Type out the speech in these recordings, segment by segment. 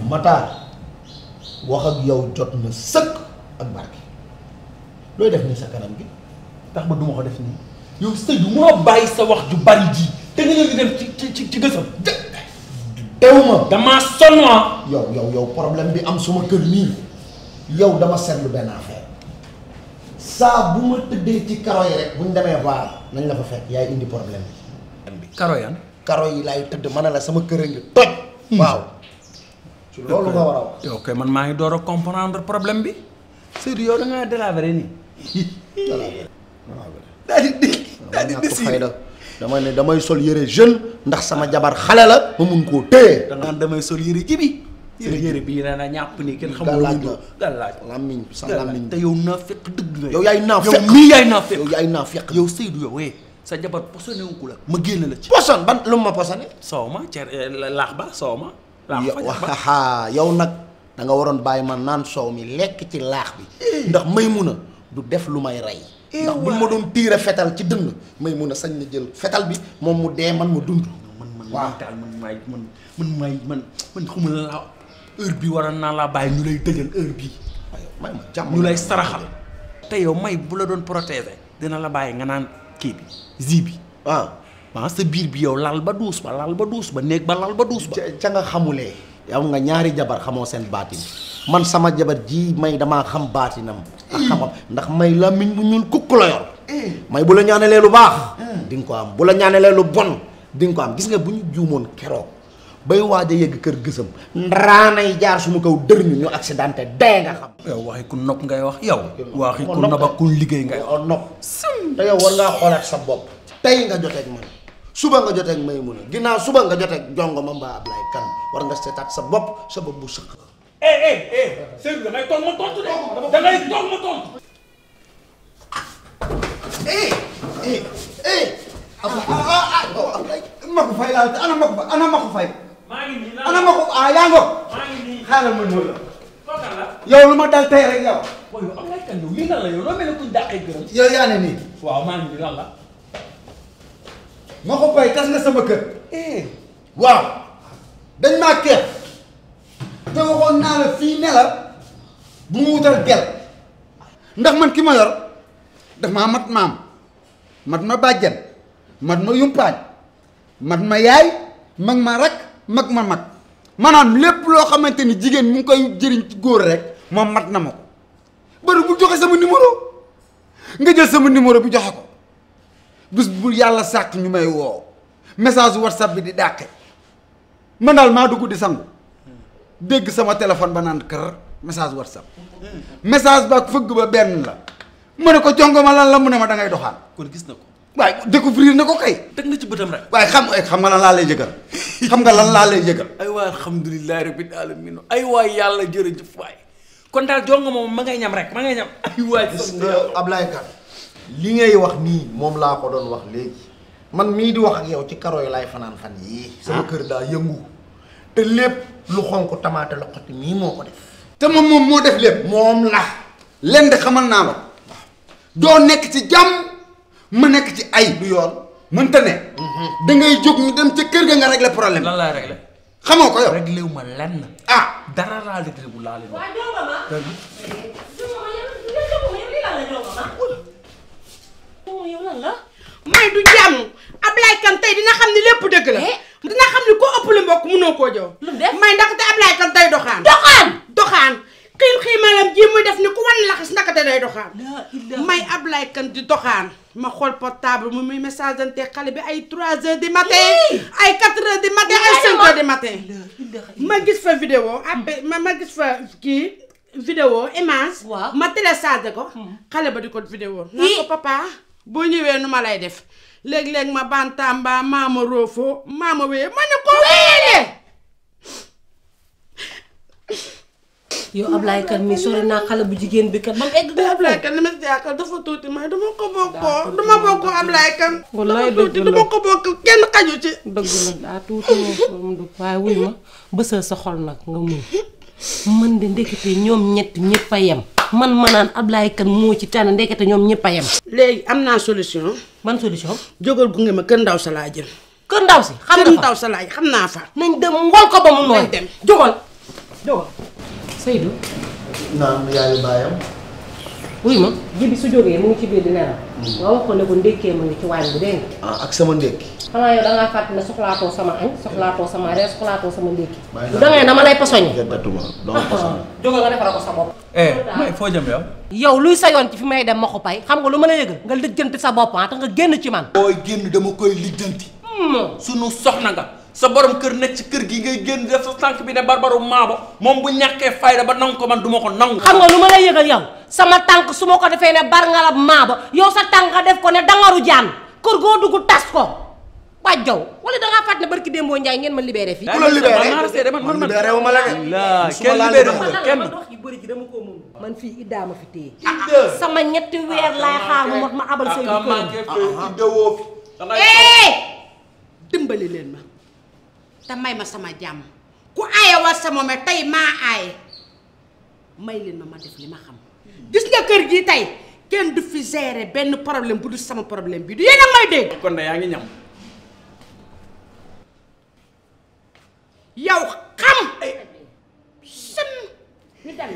Matar wax ak yow jot na sëkk ak barke looy def ni sa kanam gi tax ba duma ko def nii yow Seydou moo bàyyi sa wax ju bari ji te nga ñëw di dem ci gësam teewuma damaa sonn yow problème bi am suma kër nii yow dama seetlu benn affaire saa bu ma tëddee ci karo yi rek buñ demee vaar nañ la fa fekk yaay indi problème bi karo yan karo yi laay tëdd ma ne la sama kër a ngi toj waaw ci loolu nga war a wax yow kay man maa ngi door a comprendre problème bi Seydou yow da ngaa délabré nii daal di fayda dama ne damay sol yëre jeune ndax sama jabar xale la ma mun koo téye da ngaan damay sol yëre jibi yëre bii nee na ñàpp nii kenn xamul gàllaaj làmmiñ sa làmmiñ te yow naa fekk dëgg nga yow yaay naa fekk yow mii yaay naa fekk yow yaay naa fekk yow Seydou yow sa jabar posone wu ko la ma génn la ci poson ban lu ma posone soow ma cer laax ba soow ma yow nag da nga waroon bàyyi ma naan soow mi lekk ci laax bi ndax Maymuna du def lu may rey ndax bu ma doon tiire fetal ci dënn Maymuna sañ na jël fetal bi moom mu dee man mu dund man xuma la heure bi waroon naa laa bàyyi ñu lay tëjal heure bii may ma jàmm ñu lay saraxal te yow may bu la doon protéger dina la bàyyi nga naan kii bi zi bi sa biir bi yow lal ba duus ba néeg ba lal ba duus ba ca nga xamulee yow nga ñaari jabar xamoo seen baatin man sama jabar ji may damaa xam baatinam ak xamam ndax may làmmiñ bu ñuul kukk la yor may bu la ñaanalee lu baax di nga ko am bu la ñaanalee lu bon di nga ko am gis nga bu ñu juumoon keroog bay waaj a yegg kër gësam ndaraanay jaar suma kaw dër ñu accidenté dee nga xam yow waxi ku nopp ngay wax yow waxi ku nopp ak ku liggéey ngay wax nopp te yow war ngaa xoolaat sa bopp tey nga joteeg man suba nga joteeg Maymuna ginnaaw suba nga joteeg jongo ma mbaa Ablaye Kan war nga seetaat sa bopp bu sëq Seydou da ngay toog ma tontu de da ngay toog ma tontu ma ko fay laal te ana ma ko fay maa ngi nii ana ma ko yaa ngo maa ngi nii xaaral ma ñëw la toogal la yow lu ma dal tey rek yow waaw yow Ablaye Kan yow lii lan la yow loo mel ne kuñ dàqee gërëm yow yaa ne nii waaw maa ngi nii lan la ma ko fay tas nga sama kër waaw dañ maa keef te waxoon naa la fii ne la bu mu wutal gel ndax man ki ma yor daf maa mat maam mat ma bàjjan mat ma yumpaañ mat ma yaay mag ma rak mag ma mag maanaam lépp loo xamante ni jigéen mu ngi koy jëriñ ci góor rek moom mat na ma ko bari bul joxe sama numéro nga jël sama numéro bi joxe ko bis bu yàlla sàkk ñu may woo message whatsapp bi di dàqe man daal maa dugg di sangu dégg sama téléphone ba naan kër message whatsapp message ba ak fëgg ba benn la ma ne ko jongo ma lan la mu ne ma da ngay doxaan kon gis na ko waaye découvrir na ko kay teg na ci bëtam rek waaye xam nga lan laa lay yëgal xam nga lan laa lay yëgal ay waay alhamdulilahi rabbil alamin ay waay yàlla jërëjëf waay kon daal jongo moom ma ngay ñam rek ma ngay ñam ay waay gis nga Ablaye Kan li ngay wax nii moom laa ko doon wax léegi man mii di wax ak yow ci karo yi laay fanaan fan yii sama kër daa yëngu te lépp lu xonk tamaate loxoti mii moo ko def te moom moo def lépp moom la leen de xamal naa la doo nekk ci jàmm ma nekk ci ay du yoon mënta ne da ngay jóg ñu dem ca kër ga nga régler problème lan laay régler xamoo ko yow réglé wu ma lenn dara laa réglé bu laa leen waaw jongo ma yow lan la may du jàmm Ablaye Kan tey dina xam ni lépp dëgg la dina xam ni koo ëppale mbokk mënoo koo jow lu def may ndaxte Ablaye Kan tey doxaan doxaan xiimalam ji muy def ni ku wan laxas ndakate day doxaan may Ablaye Kan di doxaan ma xool portable mu muy message ante xale bi ay 3 heures du matin ay 4 heures du matin ay 5 heures du matin ma gis fa vidéo après ma gis fa kii vidéo image ma téléchargé ko xale ba di ko vidéo naa ko papa boo ñëwee nu ma lay def léeg-léeg ma bantamba maama roofo maama wéye ma ne ko wéyee yow Ablaye Kan mi sori naa xale bu jigéen bi kat ba mu egg Ablaye Kan li ma si yaakaar dafa tuuti may dama ko bokkoo dama bokkoo Ablaye Kan wallaay dafa tuuti dama ko bokk kenn xaju ci dëgg la daa tuuti moom du waaye wuy ma bësal sa xol nag nga muñ man de ndekete ñoom ñett ñëpp a yem man ma naan Ablaye Kan moo ci tànn ndekete ñoom ñëpp a yem léegi am naa solution man solution jógal gunge ma kër ndaw sa laa jëm kër ndaw si xam kër nga ndaw sa laa xam naa fa nañ dem ngol ko ba mu nooy nañ dem jógal jóg Seydou. naan yaayu baayam. wuy ma jibi su jógee mu ngi ci biir di nelaw. nga wax ko ne ko ndékkee ma ngi ci waañ bi dégg nga. ak sama ndékki. xanaa yow da ngaa fàtte ne soxlaatoo sama añ soxlaatoo sama reer soxlaatoo sama ndékki. lu da ngay dama lay posoñi. gëddatuma dama posoñi. jógal nga defara ko sa bopp. may foo jëm yow. yow luy sa yoon ci fi may dem ma ko pay xam nga lu ma la yëgal nga lijjanti sa bopp te nga génn ci man. booy génn dama koy lijjanti. sunu soxna nga. sa borom kër nekk ci kër gi ngay génn def sa tànk bi ne barbaru maabo moom bu ñàkkee fayda ba nangu ko man duma ko nangu. xam nga lu ma lay yëgal yow sama tànk su ma ko defee ne bar nga la maabo yow sa tànk nga def ko ne dangaru jaan kër goo dugg tas ko bàjjaw wala da ngaa fàtte ne barki Dembo Ndiaye ngeen ma libéré fii. ku la libéré man libéré wu ma la de. kenn libéré wu la kenn. wax yu bëri ji dama koo mën man fii iddaa ma fi téye. sama ñetti weer laay xaar mu mot ma abal say du këram. dimbali leen ma te may ma sama jàmm ku aaye war sama me tey maa aaye may leen ma def li ma xam gis nga kër gi tey kenn du fi gérer benn problème bu du sama problème bi du yéen a may dégg. kon de yaa ngi ñam. yow xam. sën. ñu dem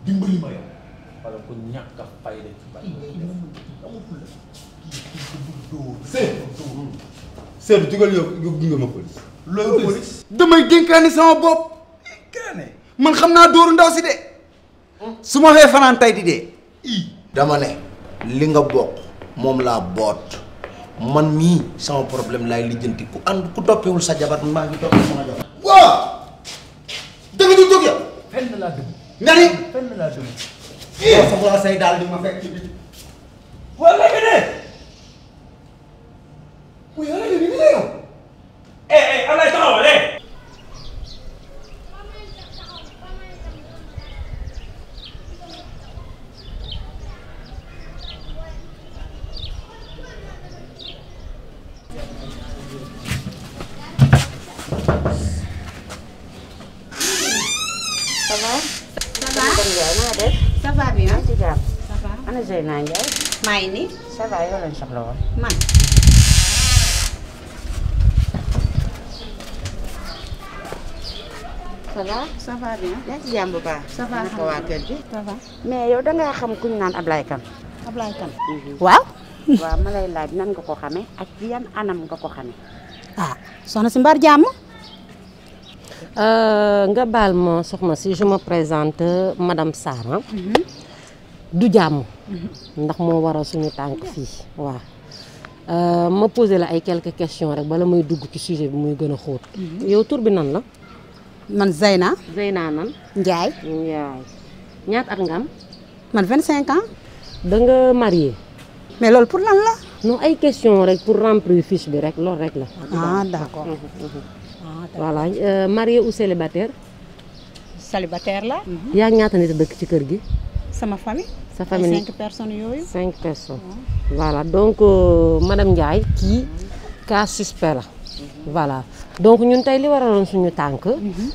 dimbali ma yow. wala ko ñàkk a fayda ci bari. Seydou jugal yow yóbbu nga ma police. loolu police. damay dénkaani sama bopp. man xam naa dóoru ndaw si de. su ma fee fanaan tey di dee. dama ne li nga bokk moom laa boot man mii sama problème laay lijjanti ku ànd ku toppewul sa jabar maa ngi toppee sama jabar. waaw. dëgg du jóg yow. fenn laa dugg. nga ni. fenn laa dugg. waaw soxlaa say daal di ma fekk ci biti. wala nga ne. oui yàlla nga ni nga yow. Ablaye taxawal Ça va? Ça va? Ça va bien. Ça va. Ana Zeyna Ndiaye. maa ngi nii. Ça va yow lañ soxla woon. man. Ça va? ça va bien. yaa ngi ci jàmm bu baax. Ça va naka waa kër gi. ça va. mais yow dangaa xam kuñ naan Ablaye Kane. Ablaye Kane. waaw. waaw ma lay laaj nan nga ko xamee ak yan anam nga ko xamee. ah soxna si mbar jàmm. nga baal ma soxna si je me présente madame Sarr du jàmm ndax moo waral suñu tànk fii waaw ma posé la ay quelques questions rek bala may dugg ci sujet bi muy gën a xóot yow tur bi nan la man Zeyna. Zeyna nan Ndiaye. yaay ñaata at nga am man 25 ans. da nga marié mais loolu pour lan la. non ay question rek pour remplir fiche bi rek loolu rek la ah d'accord. voilà marié ou célibataire célibataire la. yaa ngi ñaata nit a dëkk ci kër gi sama famille. sa famille ay 5 personnes yooyu. 5 personnes voilà donc madame Ndiaye kii cas suspect la voilà donc ñun tey li waraloon suñu tànk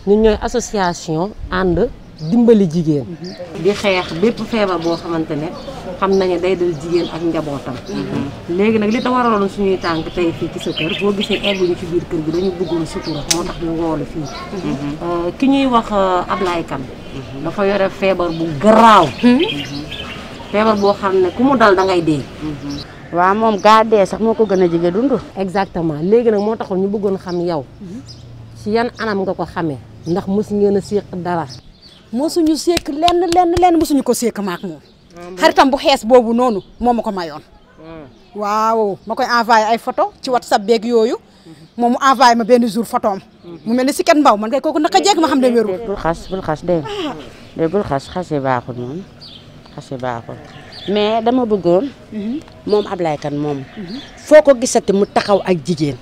ñun ñooy association ànd dimbali jigéen di xeex bépp feebar boo xamante ne xam nañu day dal jigéen ak njabootam léegi nag li ta waraloon suñuy tànk tey fii ci sa kër boo gisee egguñu ci biir kër gi dañu bëggoon sutura moo tax ñu woolu fii ki ñuy wax Ablaye Kane dafa yore feebar bu garaaw feebar boo xam ne ku mu dal da ngay dee waaw moom gaa dee sax moo ko gën a jege dund. exactement léegi nag moo taxoon ñu bëggoon xam yow ci yan anam nga ko xamee ndax mës ngeen a séq dara mosuñu séq lenn mosuñu ko séq maak moom. xaritam bu xees boobu noonu moo ma ko mayoon. waaw ma koy envoyé ay photo ci WhatsApp beeg yooyu moom mu envoyé ma benn jour photo am mu mel ni si kenn mbaw man kay kooku naka jeeg ma xam ne wérul. bul xas dégg nga bul xase baaxul moom xase baaxul mais dama bëggoon moom Ablaye Kane moom foo ko gisati mu taxaw ak jigéen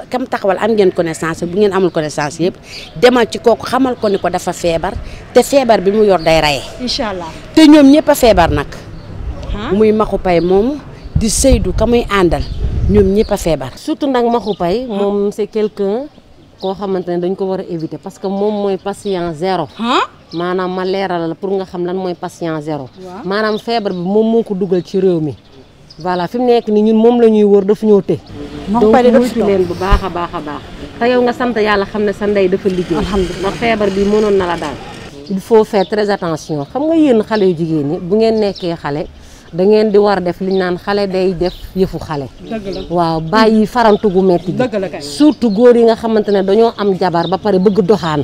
kam taxawal am ngeen connaissance bu ngeen amul connaissance yëpp demal ci kooku xamal ko ni ko dafa feebar te feebar bi mu yor day reye. incha allah te ñoom ñëpp a feebar nag muy Maxu Pay moomu di Seydou ka muy àndal ñoom ñëpp a feebar. surtout nag Maxu Pay moom c'est quelqu'un koo xamante ne dañ ko war a éviter parce que moom mooy patient zéro maanaam ma leeral la pour nga xam lan mooy patient zéro maanaam feebar bi moom moo ko dugal ci réew mi voilà fi mu nekk nii ñun moom la ñuy wër dafa ñëw te donc moytu leen bu baax a baax a baax te yow nga sant yàlla xam ne sa ndey dafa liggéey ndax feebar bi mënoon na la daal il faut faire très attention xam nga yéen xale yu jigéen ñi bu ngeen nekkee xale da ngeen di war def li ñu naan xale day def yëfu xale waaw bàyyi farantu gu metti gi surtout góor yi nga xamante ne dañoo am jabar ba pare bëgg doxaan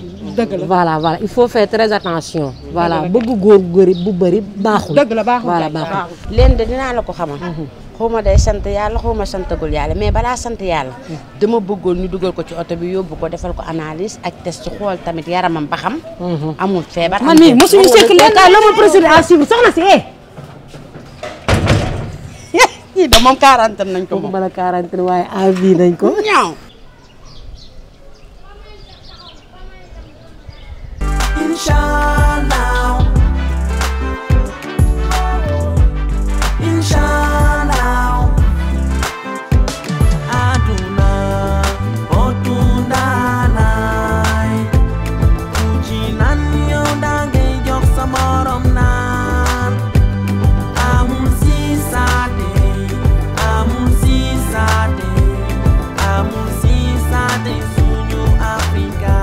voilà il faut faire très attention voilà bëgg góor bu bëri baaxul voilà baaxul leen de dinaa la ko xamal xawma day sant yàlla xawma santagul yàlla mais balaa sant yàlla dama bëggoon ñu dugal ko ci oto bi yóbbu ko defal ko analyse ak test xool tamit yaramam ba xam amul feebar man mii mosuñu sekk leen kaay la ma procédure à suivre soxna si kii da moom quarantaine nañ ko moom bala quarantaine waaye à vie nañ ko ñaaw Inshallah, Inshallah, aduna otundanay, ujinan yo dangay jox sa morom naan, amul sisaate, amul sisaate, amul sisaate suñu Afrika.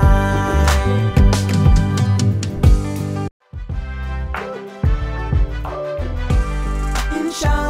Inshallah.